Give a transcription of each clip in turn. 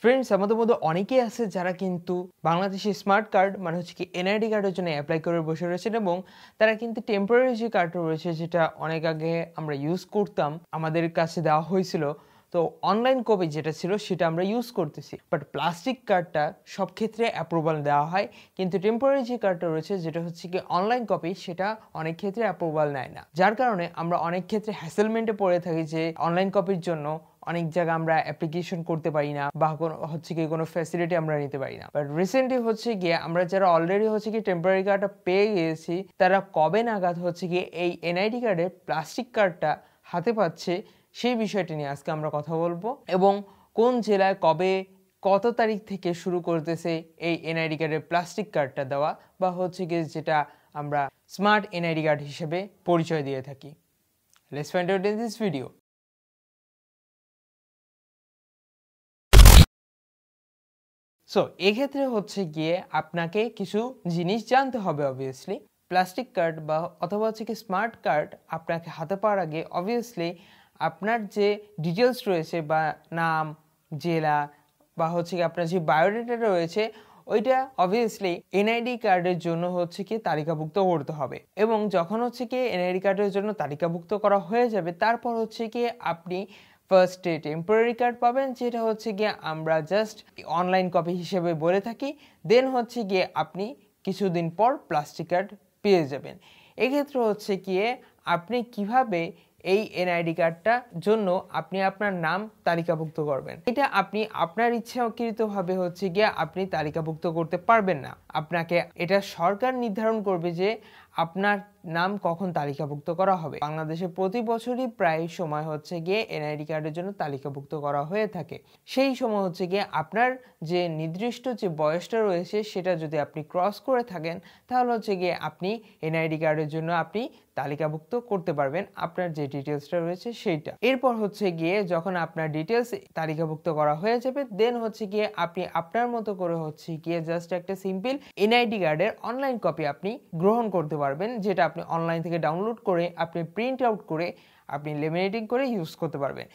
Friends, আমাদের মধ্যে অনেকেই আছে যারা কিন্তু বাংলাদেশি স্মার্ট কার্ড মানে হচ্ছে কি এনআইডি কার্ডের জন্য অ্যাপ্লাই করে বসে রয়েছেন এবং তারা কিন্তু টেম্পোরারি যে কার্ডটা রয়েছে যেটা অনেক আগে আমরা ইউজ করতাম, আমাদের কাছে দেওয়া হয়েছিল। তো অনলাইন কপি যেটা ছিল সেটা আমরা ইউজ করতেছি, বাট প্লাস্টিক কার্ডটা সব ক্ষেত্রে অ্যাপ্রুভাল দেওয়া হয়, কিন্তু টেম্পোরারি যে কার্ডটা রয়েছে যেটা হচ্ছে কি অনলাইন কপি সেটা অনেক ক্ষেত্রে অ্যাপ্রুভাল নেয় না, যার কারণে আমরা অনেক ক্ষেত্রে হ্যাসেলমেন্টে পড়ে থাকি যে অনলাইন কপির জন্য অনেক জায়গায় আমরা অ্যাপ্লিকেশন করতে পারি না বা হচ্ছে কি কোনো ফ্যাসিলিটি আমরা নিতে পারি না। বাট রিসেন্টলি হচ্ছে গিয়ে আমরা যারা অলরেডি হচ্ছে কি টেম্পোরারি কার্ডটা পেয়ে গিয়েছি তারা কবে নাগাদ হচ্ছে কি এই এনআইডি কার্ডের প্লাস্টিক কার্ডটা হাতে পাচ্ছে সেই বিষয়টি নিয়ে আজকে আমরা কথা বলবো, এবং কোন জেলায় কবে কত তারিখ থেকে শুরু করতেছে এই এনআইডি কার্ডের প্লাস্টিক কার্ডটা দেওয়া, বা হচ্ছে কি যেটা আমরা স্মার্ট এনআইডি কার্ড হিসেবে পরিচয় দিয়ে থাকি। Let's find out in this video. So এক্ষেত্রে হচ্ছে গিয়ে আপনাকে কিছু জিনিস জানতে হবে। অবভিয়াসলি প্লাস্টিক কার্ড বা অথবা হচ্ছে কি স্মার্ট কার্ড আপনাকে হাতে পাওয়ার আগে অবভিয়াসলি আপনার যে ডিটেলস রয়েছে বা নাম, জেলা বা হচ্ছে কি আপনার যে বায়োডাটা রয়েছে ওইটা অবভিয়াসলি এনআইডি কার্ডের জন্য হচ্ছে কি তালিকাভুক্ত করতে হবে, এবং যখন হচ্ছে কি এনআইডি কার্ডের জন্য তালিকাভুক্ত করা হয়ে যাবে তারপর হচ্ছে কি আপনি ফার্স্টে টেম্পোরারি কার্ড পাবেন, যেটা হচ্ছে গিয়ে আমরা জাস্ট অনলাইন কপি হিসেবে বলে থাকি। দেন হচ্ছে গিয়ে আপনি কিছুদিন পর প্লাস্টিক কার্ড পেয়ে যাবেন। এক্ষেত্রে হচ্ছে গিয়ে আপনি কিভাবে এই এনআইডি কার্ডটার জন্য আপনি আপনার নাম তালিকাভুক্ত করবেন, এটা আপনি আপনার ইচ্ছাকৃতভাবে হচ্ছে গিয়ে আপনি তালিকাভুক্ত করতে পারবেন না। আপনাকে এটা সরকার নির্ধারণ করবে যে আপনার নাম কখন তালিকাভুক্ত করা হবে। বাংলাদেশে প্রতি বছরই প্রায় সময় হচ্ছে গিয়ে এনআইডি কার্ডের জন্য তালিকাভুক্ত করা হয়ে থাকে। সেই সময় হচ্ছে গিয়ে আপনার যে নির্দিষ্ট যে বয়সটা রয়েছে সেটা যদি আপনি ক্রস করে থাকেন তাহলে হচ্ছে গিয়ে আপনি এনআইডি কার্ডের জন্য আপনি তালিকাভুক্ত করতে পারবেন আপনার যে ডিটেলসটা রয়েছে সেইটা। এরপর হচ্ছে গিয়ে যখন আপনার ডিটেলস তালিকাভুক্ত করা হয়ে যাবে দেন হচ্ছে গিয়ে আপনি আপনার মতো করে হচ্ছে গিয়ে জাস্ট একটা সিম্পল এনআইডি কার্ডের অনলাইন কপি আপনি গ্রহণ করতে পারবেন, যেটা আপনি অনলাইন থেকে ডাউনলোড করে আপনি প্রিন্ট আউট করে আপনি লেমিনেটিং করে ইউজ করতে পারবেন।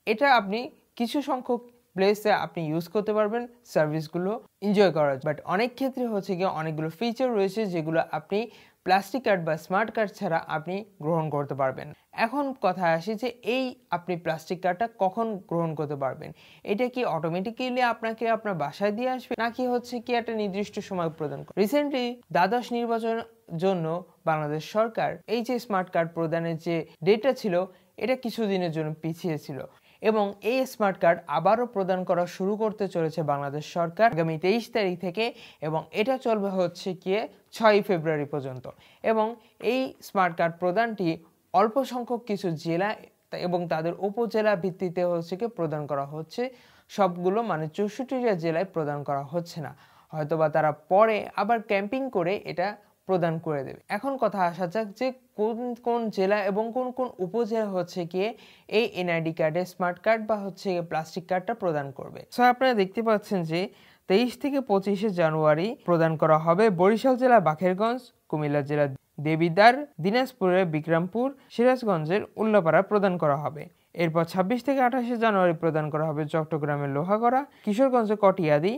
এটা আপনি কিছু সংখ্যক প্লেসে আপনি ইউজ করতে পারবেন সার্ভিসগুলো এনজয় করার, বাট অনেক ক্ষেত্রে হচ্ছে গিয়ে অনেকগুলো ফিচার রয়েছে যেগুলো আপনি প্লাস্টিক কার্ড বা স্মার্ট কার্ড ছাড়া আপনি গ্রহণ করতে পারবেন। এখন কথা আসে যে এই আপনি প্লাস্টিক কার্ডটা কখন গ্রহণ করতে পারবেন, এটা কি অটোমেটিক্যালি আপনাকে আপনার বাসায় দিয়ে আসবে নাকি হচ্ছে কি একটা নির্দিষ্ট সময় প্রদান করে। রিসেন্টলি দ্বাদশ নির্বাচন জন্য বাংলাদেশ সরকার এই যে স্মার্ট কার্ড প্রদানের যে ডেটটা ছিল এটা কিছুদিনের জন্য পিছিয়ে ছিল, এবং এই স্মার্ট কার্ড আবারও প্রদান করা শুরু করতে চলেছে বাংলাদেশ সরকার আগামী 23 তারিখ থেকে, এবং এটা চলবে হচ্ছে গিয়ে 6 ফেব্রুয়ারি পর্যন্ত। এবং এই স্মার্ট কার্ড প্রদানটি অল্প সংখ্যক কিছু জেলা এবং তাদের উপজেলা ভিত্তিতে হচ্ছে কি প্রদান করা হচ্ছে, সবগুলো মানে 64টা জেলায় প্রদান করা হচ্ছে না। হয়তোবা তারা পরে আবার ক্যাম্পিং করে এটা প্রদান করে দেবে। এখন কথা আসা যাক যে কোন কোন জেলা এবং কোন কোন উপজেলা হচ্ছে গিয়ে এই এনআইডি কার্ডের স্মার্ট কার্ড বা হচ্ছে প্লাস্টিক কার্ডটা প্রদান করবে। সো আপনারা দেখতে পাচ্ছেন যে 23 থেকে 25 জানুয়ারি প্রদান করা হবে বরিশাল জেলা বাখেরগঞ্জ, কুমিল্লা জেলা দেবিদ্বার, দিনাজপুরের বিক্রমপুর, সিরাজগঞ্জের উল্লাপাড়া প্রদান করা হবে। এরপর 26 থেকে 28 জানুয়ারি প্রদান করা হবে চট্টগ্রামের লোহাগড়া, কিশোরগঞ্জের কটিয়াদি,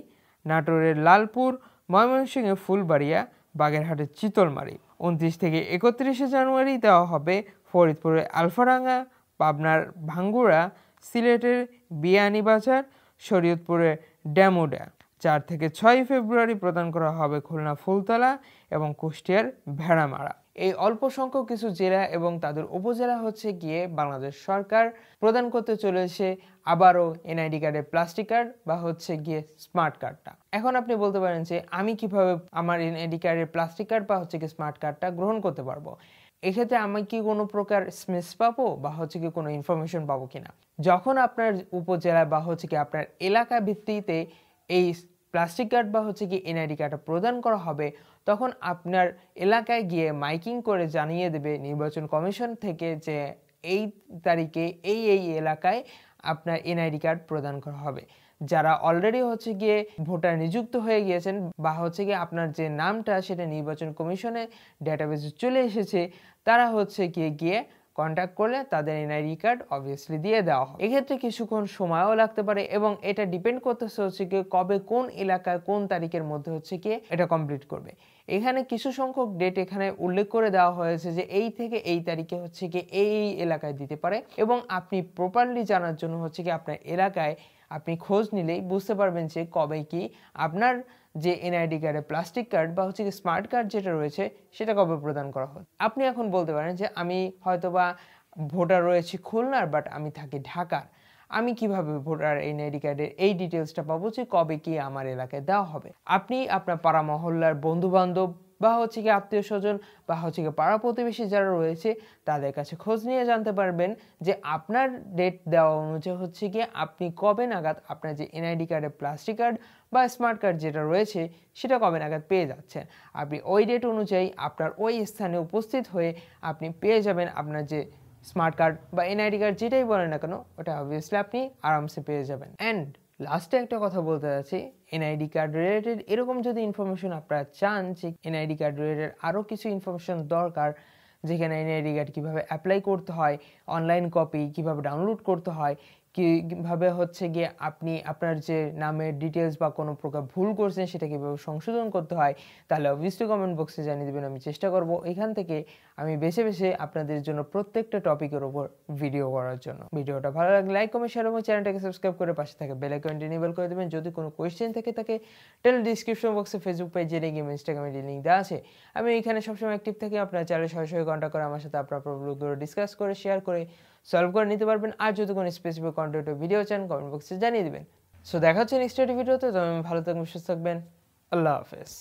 নাটোরের লালপুর, ময়মনসিংহের ফুলবাড়িয়া, বাগেরহাটের চিতলমারি। 29 থেকে 31 জানুয়ারি দেওয়া হবে ফরিদপুরের আলফাডাঙ্গা, পাবনার ভাঙ্গুড়া, সিলেটের বিয়ানীবাজার, শরীয়তপুরের ড্যামুডা। 4 থেকে 6 ফেব্রুয়ারি প্রদান করা হবে খুলনা ফুলতলা এবং কুষ্টিয়ার ভেড়ামারা। এই অল্প সংখ্যক কিছু জেলা এবং তাদের উপজেলা হচ্ছে গিয়ে বাংলাদেশ সরকার প্রদান করতে চলেছে আবারও এনআইডি কার্ডের প্লাস্টিক কার্ড বা হচ্ছে গিয়ে স্মার্ট কার্ডটা। এখন আপনি বলতে পারেন যে আমি কিভাবে আমার এনআইডি কার্ডের প্লাস্টিক কার্ড বা হচ্ছে গিয়ে স্মার্ট কার্ডটা গ্রহণ করতে পারবো। এক্ষেত্রে আমি কি কোনো প্রকার স্মেস পাবো বা হচ্ছে কি কোনো ইনফরমেশন পাবো কিনা। যখন আপনার উপজেলা বা হচ্ছে কি আপনার এলাকা ভিত্তিতে এই প্লাস্টিক কার্ড বা হচ্ছে কি এনআইডি কার্ডটা প্রদান করা হবে তখন আপনার এলাকায় গিয়ে মাইকিং করে জানিয়ে দেবে নির্বাচন কমিশন থেকে যে এই তারিখে এই এই এলাকায় আপনার এনআইডি কার্ড প্রদান করা হবে। যারা অলরেডি হচ্ছে গিয়ে ভোটার নিযুক্ত হয়ে গিয়েছেন বা হচ্ছে গিয়ে আপনার যে নামটা সেটা নির্বাচন কমিশনে ডেটাবেসে চলে এসেছে তারা হচ্ছে গিয়ে কন্ট্যাক্ট করলে তাদের এনআইডি কার্ড অবভিয়াসলি দিয়ে দেওয়া হয়। এক্ষেত্রে কিছুক্ষণ সময়ও লাগতে পারে এবং এটা ডিপেন্ড করতেছে হচ্ছে কি কবে কোন এলাকায় কোন তারিখের মধ্যে হচ্ছে কি এটা কমপ্লিট করবে। এখানে কিছু সংখ্যক ডেট এখানে উল্লেখ করে দেওয়া হয়েছে যে এই থেকে এই তারিখে হচ্ছে কি এই এলাকায় দিতে পারে এবং আপনি প্রপারলি জানার জন্য হচ্ছে কি আপনার এলাকায় আপনি খোঁজ নিলেই বুঝতে পারবেন যে কবে কি আপনার যে এনআইডি কার্ডে প্লাস্টিক কার্ড বা হচ্ছে কি স্মার্ট কার্ড যেটা রয়েছে সেটা কবে প্রদান করা হয়। আপনি এখন বলতে পারেন যে আমি হয়তোবা ভোটার রয়েছে খুলনার বাট আমি থাকি ঢাকার, আমি কিভাবে ভোটার এনআইডি কার্ডের এই ডিটেলসটা পাবো যে কবে কি আমার এলাকায় দেওয়া হবে। আপনি আপনার পাড়া মহল্লার বন্ধু বান্ধব বা হচ্ছে কি আত্মীয় স্বজন বা হচ্ছে কি পাড়া প্রতিবেশী যারা রয়েছে তাদের কাছে খোঁজ নিয়ে জানতে পারবেন যে আপনার ডেট দেওয়া অনুযায়ী হচ্ছে কি আপনি কবে নাগাদ আপনার যে এনআইডি কার্ডের প্লাস্টিক কার্ড বা স্মার্ট কার্ড যেটা রয়েছে সেটা কবে নাগাদ পেয়ে যাচ্ছেন। আপনি ওই ডেট অনুযায়ী আপনার ওই স্থানে উপস্থিত হয়ে আপনি পেয়ে যাবেন আপনার যে স্মার্ট কার্ড বা এনআইডি কার্ড যেটাই বলেন না কেন ওটা অবভিয়াসলি আপনি আরামসে পেয়ে যাবেন। অ্যান্ড লাস্টে একটা কথা বলতে যাচ্ছি, এনআইডি কার্ড রিলেটেড এরকম যদি ইনফরমেশন আপনারা চান যে এনআইডি কার্ড রিলেটেড আরও কিছু ইনফরমেশন দরকার, যেখানে এনআইডি কার্ড কীভাবে অ্যাপ্লাই করতে হয়, অনলাইন কপি কীভাবে ডাউনলোড করতে হয়, কীভাবে হচ্ছে গিয়ে আপনি আপনার যে নামের ডিটেলস বা কোনো প্রকার ভুল করছেন সেটা কীভাবে সংশোধন করতে হয়, তাহলে অবভিয়াসলি কমেন্ট বক্সে জানিয়ে দেবেন। আমি চেষ্টা করব এখান থেকে আমি বেছে বেছে আপনাদের জন্য প্রত্যেকটা টপিকের উপর ভিডিও করার জন্য। ভিডিওটা ভালো লাগলে লাইক কমেন্ট শেয়ার এবং চ্যানেলটাকে সাবস্ক্রাইব করে পাশে থাকে বেল আইকনটি এনেবল করে দেবেন। যদি কোনো কোয়েশ্চেন থেকে থাকে তাহলে ডিসক্রিপশন বক্সে ফেসবুক পেজে লিঙ্ক এবং ইনস্টাগ্রামের লিঙ্ক দেওয়া আছে। আমি এখানে সবসময় অ্যাক্টিভ থাকি, আপনারা চাইলে সরাসরি কন্ট্যাক্ট করে আমার সাথে আপনার প্রবলেমগুলো ডিসকাস করে শেয়ার করে সলভ করে নিতে পারবেন। আর যদি কোনো স্পেসিফিক কন্টেন্ট ভিডিও চান কমেন্ট বক্সে জানিয়ে দেবেন। সো দেখা হচ্ছে নেক্সট ভিডিওতে। তো ভালো থাকবেন, সুস্থ থাকবেন। আল্লাহ হাফেজ।